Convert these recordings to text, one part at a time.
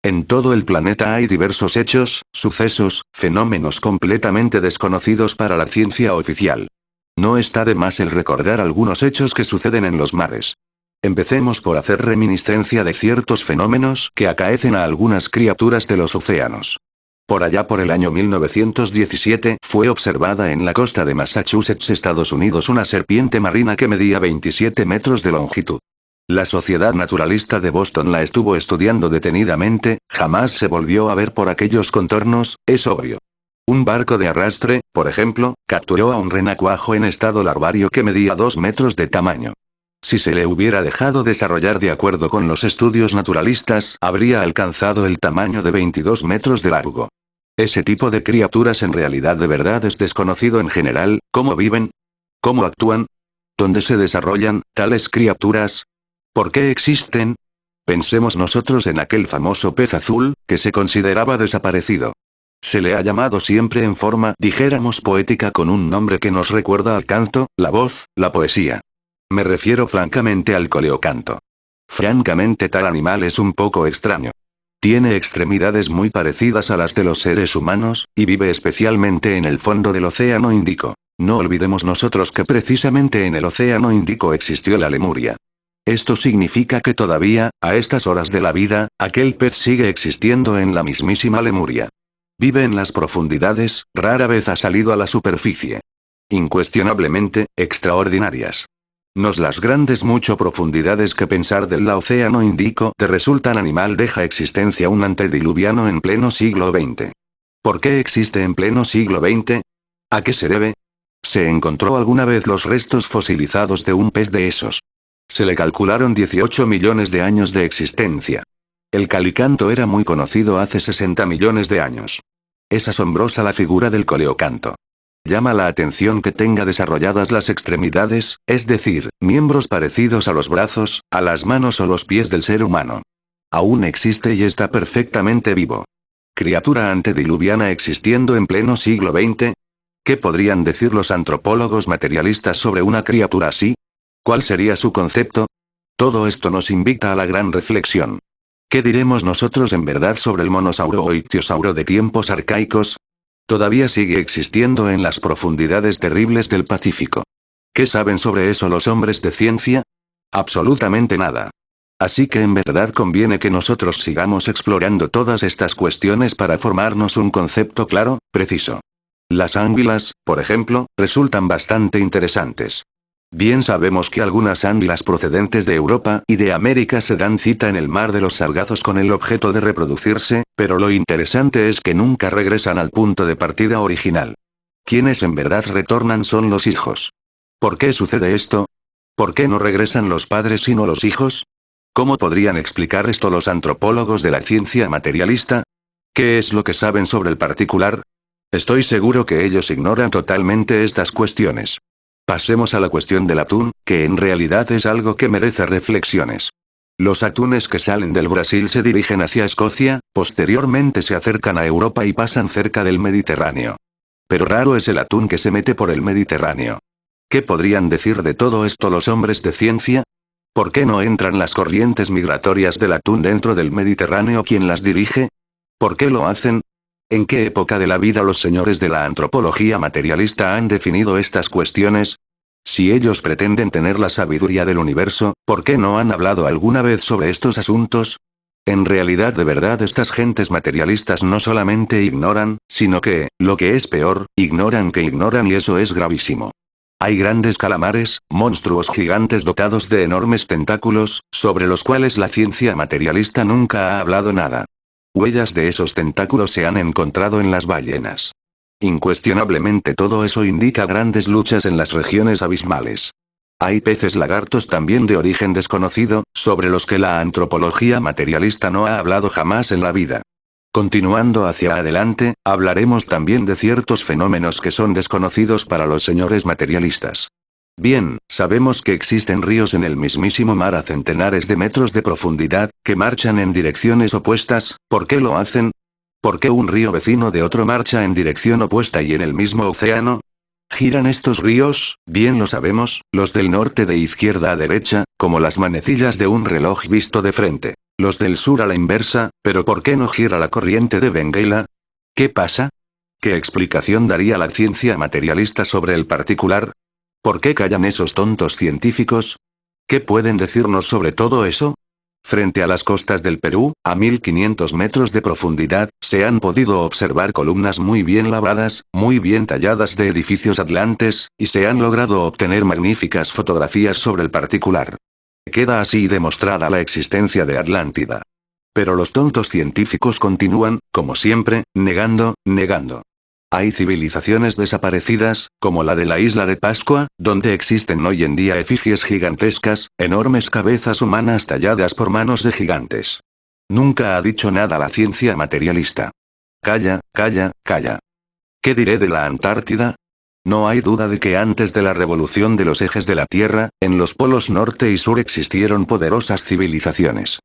En todo el planeta hay diversos hechos, sucesos, fenómenos completamente desconocidos para la ciencia oficial. No está de más el recordar algunos hechos que suceden en los mares. Empecemos por hacer reminiscencia de ciertos fenómenos que acaecen a algunas criaturas de los océanos. Por allá por el año 1917 fue observada en la costa de Massachusetts, Estados Unidos, una serpiente marina que medía 27 metros de longitud. La Sociedad Naturalista de Boston la estuvo estudiando detenidamente, jamás se volvió a ver por aquellos contornos, es obvio. Un barco de arrastre, por ejemplo, capturó a un renacuajo en estado larvario que medía 2 metros de tamaño. Si se le hubiera dejado desarrollar de acuerdo con los estudios naturalistas, habría alcanzado el tamaño de 22 metros de largo. Ese tipo de criaturas en realidad de verdad es desconocido en general. ¿Cómo viven? ¿Cómo actúan? ¿Dónde se desarrollan tales criaturas? ¿Por qué existen? Pensemos nosotros en aquel famoso pez azul, que se consideraba desaparecido. Se le ha llamado siempre en forma, dijéramos, poética, con un nombre que nos recuerda al canto, la voz, la poesía. Me refiero francamente al coleocanto. Francamente, tal animal es un poco extraño. Tiene extremidades muy parecidas a las de los seres humanos, y vive especialmente en el fondo del Océano Índico. No olvidemos nosotros que precisamente en el Océano Índico existió la Lemuria. Esto significa que todavía, a estas horas de la vida, aquel pez sigue existiendo en la mismísima Lemuria. Vive en las profundidades, rara vez ha salido a la superficie. Incuestionablemente, extraordinarias. Nos las grandes mucho profundidades que pensar del Océano Índico te resultan animal deja existencia un antediluviano en pleno siglo XX. ¿Por qué existe en pleno siglo XX? ¿A qué se debe? ¿Se encontró alguna vez los restos fosilizados de un pez de esos? Se le calcularon 18 millones de años de existencia. El calicanto era muy conocido hace 60 millones de años. Es asombrosa la figura del coleocanto. Llama la atención que tenga desarrolladas las extremidades, es decir, miembros parecidos a los brazos, a las manos o los pies del ser humano. Aún existe y está perfectamente vivo. ¿Criatura antediluviana existiendo en pleno siglo XX? ¿Qué podrían decir los antropólogos materialistas sobre una criatura así? ¿Cuál sería su concepto? Todo esto nos invita a la gran reflexión. ¿Qué diremos nosotros en verdad sobre el monosauro o ictiosauro de tiempos arcaicos? Todavía sigue existiendo en las profundidades terribles del Pacífico. ¿Qué saben sobre eso los hombres de ciencia? Absolutamente nada. Así que en verdad conviene que nosotros sigamos explorando todas estas cuestiones para formarnos un concepto claro, preciso. Las anguilas, por ejemplo, resultan bastante interesantes. Bien sabemos que algunas anguilas procedentes de Europa y de América se dan cita en el mar de los Sargazos con el objeto de reproducirse, pero lo interesante es que nunca regresan al punto de partida original. Quienes en verdad retornan son los hijos. ¿Por qué sucede esto? ¿Por qué no regresan los padres sino los hijos? ¿Cómo podrían explicar esto los antropólogos de la ciencia materialista? ¿Qué es lo que saben sobre el particular? Estoy seguro que ellos ignoran totalmente estas cuestiones. Pasemos a la cuestión del atún, que en realidad es algo que merece reflexiones. Los atunes que salen del Brasil se dirigen hacia Escocia, posteriormente se acercan a Europa y pasan cerca del Mediterráneo. Pero raro es el atún que se mete por el Mediterráneo. ¿Qué podrían decir de todo esto los hombres de ciencia? ¿Por qué no entran las corrientes migratorias del atún dentro del Mediterráneo? ¿Quién las dirige? ¿Por qué lo hacen? ¿En qué época de la vida los señores de la antropología materialista han definido estas cuestiones? Si ellos pretenden tener la sabiduría del universo, ¿por qué no han hablado alguna vez sobre estos asuntos? En realidad, de verdad, estas gentes materialistas no solamente ignoran, sino que, lo que es peor, ignoran que ignoran, y eso es gravísimo. Hay grandes calamares, monstruos gigantes dotados de enormes tentáculos, sobre los cuales la ciencia materialista nunca ha hablado nada. Huellas de esos tentáculos se han encontrado en las ballenas. Incuestionablemente todo eso indica grandes luchas en las regiones abismales. Hay peces lagartos también de origen desconocido, sobre los que la antropología materialista no ha hablado jamás en la vida. Continuando hacia adelante, hablaremos también de ciertos fenómenos que son desconocidos para los señores materialistas. Bien, sabemos que existen ríos en el mismísimo mar a centenares de metros de profundidad, que marchan en direcciones opuestas. ¿Por qué lo hacen? ¿Por qué un río vecino de otro marcha en dirección opuesta y en el mismo océano? ¿Giran estos ríos? Bien lo sabemos, los del norte de izquierda a derecha, como las manecillas de un reloj visto de frente. Los del sur a la inversa, pero ¿por qué no gira la corriente de Benguela? ¿Qué pasa? ¿Qué explicación daría la ciencia materialista sobre el particular? ¿Por qué callan esos tontos científicos? ¿Qué pueden decirnos sobre todo eso? Frente a las costas del Perú, a 1500 metros de profundidad, se han podido observar columnas muy bien labradas, muy bien talladas de edificios atlantes, y se han logrado obtener magníficas fotografías sobre el particular. Queda así demostrada la existencia de Atlántida. Pero los tontos científicos continúan, como siempre, negando. Hay civilizaciones desaparecidas, como la de la isla de Pascua, donde existen hoy en día efigies gigantescas, enormes cabezas humanas talladas por manos de gigantes. Nunca ha dicho nada la ciencia materialista. Calla. ¿Qué diré de la Antártida? No hay duda de que antes de la revolución de los ejes de la Tierra, en los polos norte y sur existieron poderosas civilizaciones.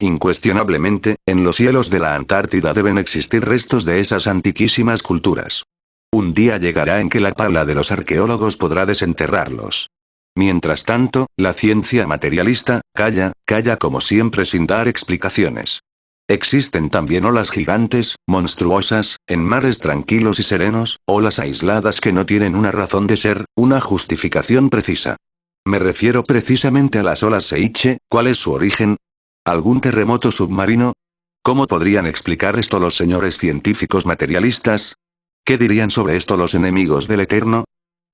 Incuestionablemente, en los cielos de la Antártida deben existir restos de esas antiquísimas culturas. Un día llegará en que la pala de los arqueólogos podrá desenterrarlos. Mientras tanto, la ciencia materialista, calla como siempre sin dar explicaciones. Existen también olas gigantes, monstruosas, en mares tranquilos y serenos, olas aisladas que no tienen una razón de ser, una justificación precisa. Me refiero precisamente a las olas Seiche. ¿Cuál es su origen? ¿Algún terremoto submarino? ¿Cómo podrían explicar esto los señores científicos materialistas? ¿Qué dirían sobre esto los enemigos del Eterno?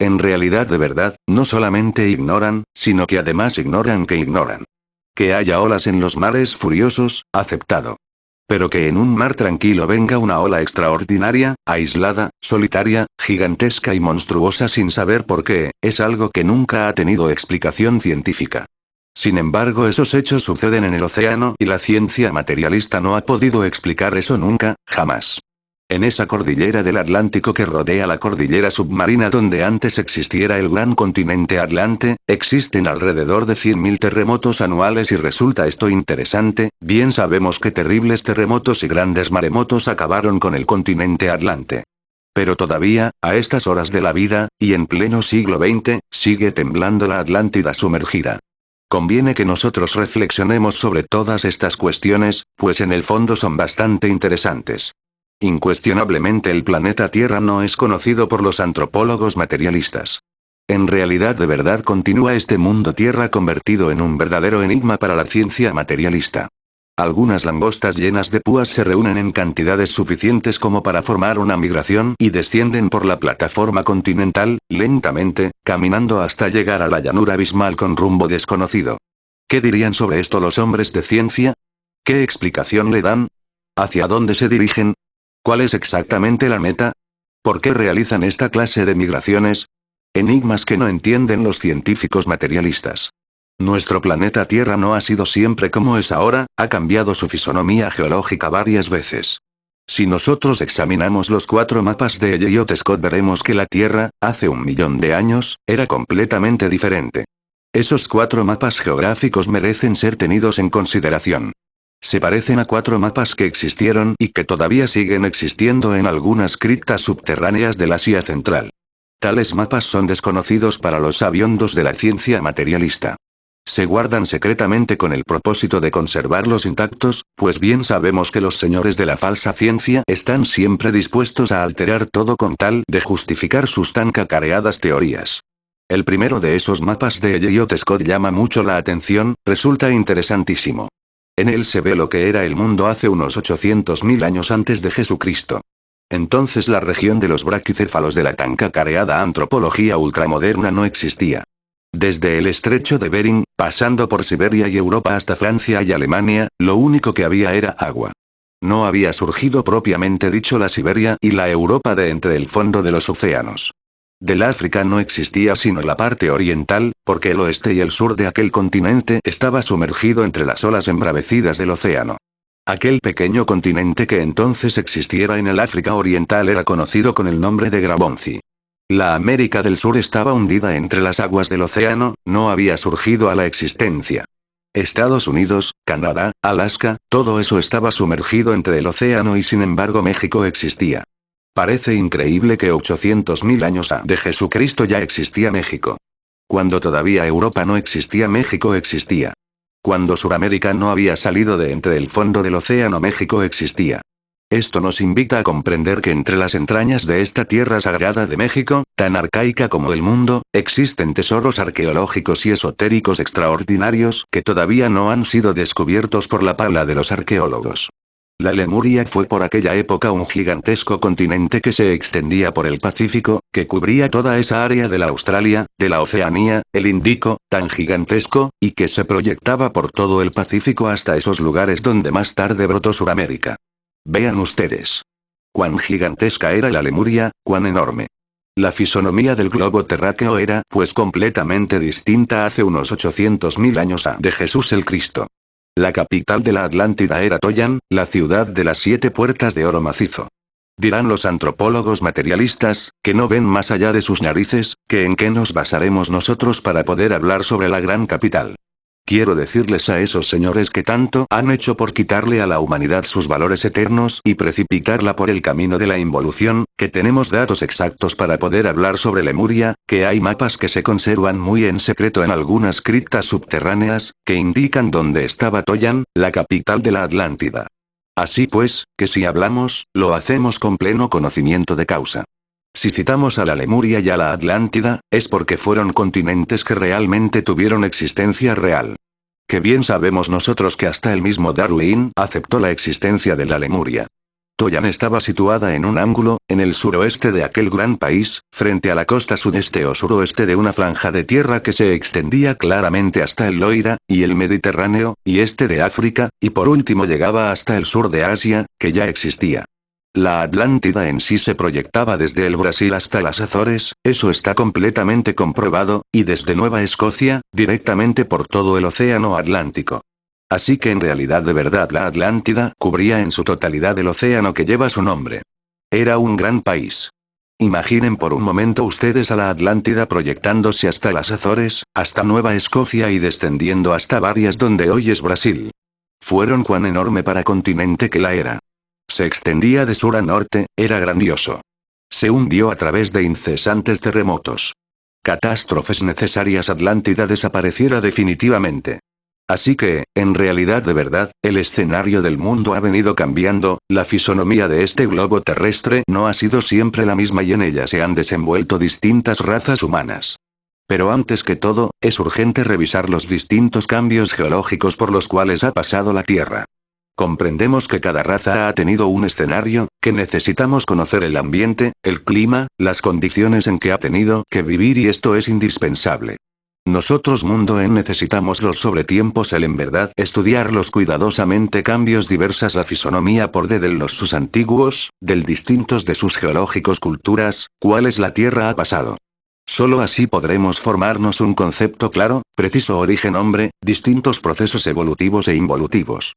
En realidad de verdad, no solamente ignoran, sino que además ignoran que ignoran. Que haya olas en los mares furiosos, aceptado. Pero que en un mar tranquilo venga una ola extraordinaria, aislada, solitaria, gigantesca y monstruosa sin saber por qué, es algo que nunca ha tenido explicación científica. Sin embargo, esos hechos suceden en el océano y la ciencia materialista no ha podido explicar eso nunca, jamás. En esa cordillera del Atlántico que rodea la cordillera submarina donde antes existiera el gran continente Atlante, existen alrededor de 100.000 terremotos anuales y resulta esto interesante, bien sabemos que terribles terremotos y grandes maremotos acabaron con el continente Atlante. Pero todavía, a estas horas de la vida, y en pleno siglo XX, sigue temblando la Atlántida sumergida. Conviene que nosotros reflexionemos sobre todas estas cuestiones, pues en el fondo son bastante interesantes. Incuestionablemente el planeta Tierra no es conocido por los antropólogos materialistas. En realidad de verdad continúa este mundo Tierra convertido en un verdadero enigma para la ciencia materialista. Algunas langostas llenas de púas se reúnen en cantidades suficientes como para formar una migración y descienden por la plataforma continental, lentamente, caminando hasta llegar a la llanura abismal con rumbo desconocido. ¿Qué dirían sobre esto los hombres de ciencia? ¿Qué explicación le dan? ¿Hacia dónde se dirigen? ¿Cuál es exactamente la meta? ¿Por qué realizan esta clase de migraciones? Enigmas que no entienden los científicos materialistas. Nuestro planeta Tierra no ha sido siempre como es ahora, ha cambiado su fisonomía geológica varias veces. Si nosotros examinamos los 4 mapas de Elliott Scott veremos que la Tierra, hace 1 millón de años, era completamente diferente. Esos 4 mapas geográficos merecen ser tenidos en consideración. Se parecen a 4 mapas que existieron y que todavía siguen existiendo en algunas criptas subterráneas del Asia Central. Tales mapas son desconocidos para los sabiondos de la ciencia materialista. Se guardan secretamente con el propósito de conservarlos intactos, pues bien sabemos que los señores de la falsa ciencia están siempre dispuestos a alterar todo con tal de justificar sus tan cacareadas teorías. El primero de esos mapas de Elliott Scott llama mucho la atención, resulta interesantísimo. En él se ve lo que era el mundo hace unos 800.000 años antes de Jesucristo. Entonces la región de los braquicéfalos de la tan cacareada antropología ultramoderna no existía. Desde el estrecho de Bering, pasando por Siberia y Europa hasta Francia y Alemania, lo único que había era agua. No había surgido propiamente dicho la Siberia y la Europa de entre el fondo de los océanos. Del África no existía sino la parte oriental, porque el oeste y el sur de aquel continente estaba sumergido entre las olas embravecidas del océano. Aquel pequeño continente que entonces existiera en el África oriental era conocido con el nombre de Grabonzi. La América del Sur estaba hundida entre las aguas del océano, no había surgido a la existencia. Estados Unidos, Canadá, Alaska, todo eso estaba sumergido entre el océano y sin embargo México existía. Parece increíble que 800.000 años a de Jesucristo ya existía México. Cuando todavía Europa no existía México existía. Cuando Suramérica no había salido de entre el fondo del océano, México existía. Esto nos invita a comprender que entre las entrañas de esta tierra sagrada de México, tan arcaica como el mundo, existen tesoros arqueológicos y esotéricos extraordinarios que todavía no han sido descubiertos por la pala de los arqueólogos. La Lemuria fue por aquella época un gigantesco continente que se extendía por el Pacífico, que cubría toda esa área de la Australia, de la Oceanía, el Índico, tan gigantesco, y que se proyectaba por todo el Pacífico hasta esos lugares donde más tarde brotó Suramérica. Vean ustedes. Cuán gigantesca era la Lemuria, cuán enorme. La fisonomía del globo terráqueo era, pues, completamente distinta hace unos 800.000 años a de Jesús el Cristo. La capital de la Atlántida era Toyan, la ciudad de las 7 puertas de oro macizo. Dirán los antropólogos materialistas, que no ven más allá de sus narices, que en qué nos basaremos nosotros para poder hablar sobre la gran capital. Quiero decirles a esos señores que tanto han hecho por quitarle a la humanidad sus valores eternos y precipitarla por el camino de la involución, que tenemos datos exactos para poder hablar sobre Lemuria, que hay mapas que se conservan muy en secreto en algunas criptas subterráneas, que indican dónde estaba Toyan, la capital de la Atlántida. Así pues, que si hablamos, lo hacemos con pleno conocimiento de causa. Si citamos a la Lemuria y a la Atlántida, es porque fueron continentes que realmente tuvieron existencia real. Que bien sabemos nosotros que hasta el mismo Darwin aceptó la existencia de la Lemuria. Toyan estaba situada en un ángulo, en el suroeste de aquel gran país, frente a la costa sudeste o suroeste de una franja de tierra que se extendía claramente hasta el Loira, y el Mediterráneo, y este de África, y por último llegaba hasta el sur de Asia, que ya existía. La Atlántida en sí se proyectaba desde el Brasil hasta las Azores, eso está completamente comprobado, y desde Nueva Escocia, directamente por todo el océano Atlántico. Así que en realidad de verdad la Atlántida cubría en su totalidad el océano que lleva su nombre. Era un gran país. Imaginen por un momento ustedes a la Atlántida proyectándose hasta las Azores, hasta Nueva Escocia y descendiendo hasta varias donde hoy es Brasil. Fueron cuán enorme para continente que la era. Se extendía de sur a norte, era grandioso. Se hundió a través de incesantes terremotos. Catástrofes necesarias. Atlántida desapareciera definitivamente. Así que, en realidad de verdad, el escenario del mundo ha venido cambiando, la fisonomía de este globo terrestre no ha sido siempre la misma y en ella se han desenvuelto distintas razas humanas. Pero antes que todo, es urgente revisar los distintos cambios geológicos por los cuales ha pasado la Tierra. Comprendemos que cada raza ha tenido un escenario, que necesitamos conocer el ambiente, el clima, las condiciones en que ha tenido que vivir y esto es indispensable. Nosotros mundo necesitamos los sobretiempos en verdad estudiarlos cuidadosamente cambios diversas la fisonomía por de los sus antiguos, del distintos de sus geológicos culturas, cuáles la Tierra ha pasado. Solo así podremos formarnos un concepto claro, preciso origen hombre, distintos procesos evolutivos e involutivos.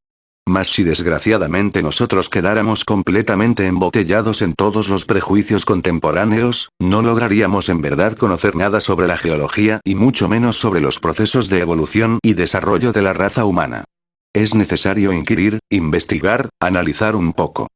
Mas si desgraciadamente nosotros quedáramos completamente embotellados en todos los prejuicios contemporáneos, no lograríamos en verdad conocer nada sobre la geología y mucho menos sobre los procesos de evolución y desarrollo de la raza humana. Es necesario inquirir, investigar, analizar un poco.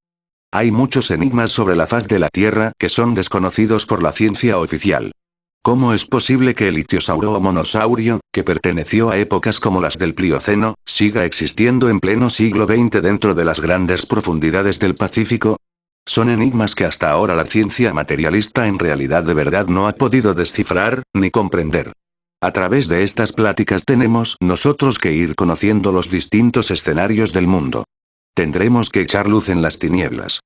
Hay muchos enigmas sobre la faz de la Tierra que son desconocidos por la ciencia oficial. ¿Cómo es posible que el ictiosauro o monosaurio, que perteneció a épocas como las del Plioceno, siga existiendo en pleno siglo XX dentro de las grandes profundidades del Pacífico? Son enigmas que hasta ahora la ciencia materialista en realidad de verdad no ha podido descifrar, ni comprender. A través de estas pláticas tenemos nosotros que ir conociendo los distintos escenarios del mundo. Tendremos que echar luz en las tinieblas.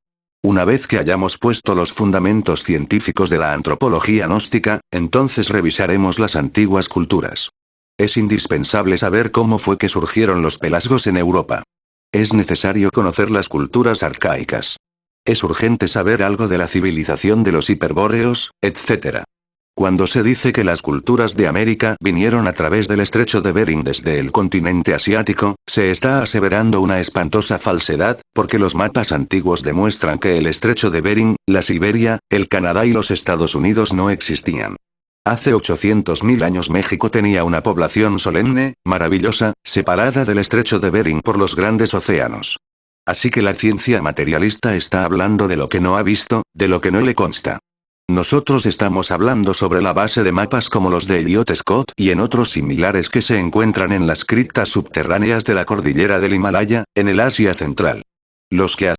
Una vez que hayamos puesto los fundamentos científicos de la antropología gnóstica, entonces revisaremos las antiguas culturas. Es indispensable saber cómo fue que surgieron los pelasgos en Europa. Es necesario conocer las culturas arcaicas. Es urgente saber algo de la civilización de los hiperbóreos, etc. Cuando se dice que las culturas de América vinieron a través del estrecho de Bering desde el continente asiático, se está aseverando una espantosa falsedad, porque los mapas antiguos demuestran que el estrecho de Bering, la Siberia, el Canadá y los Estados Unidos no existían. Hace 800.000 años México tenía una población solemne, maravillosa, separada del estrecho de Bering por los grandes océanos. Así que la ciencia materialista está hablando de lo que no ha visto, de lo que no le consta. Nosotros estamos hablando sobre la base de mapas como los de Elliot Scott y en otros similares que se encuentran en las criptas subterráneas de la cordillera del Himalaya, en el Asia Central. Los que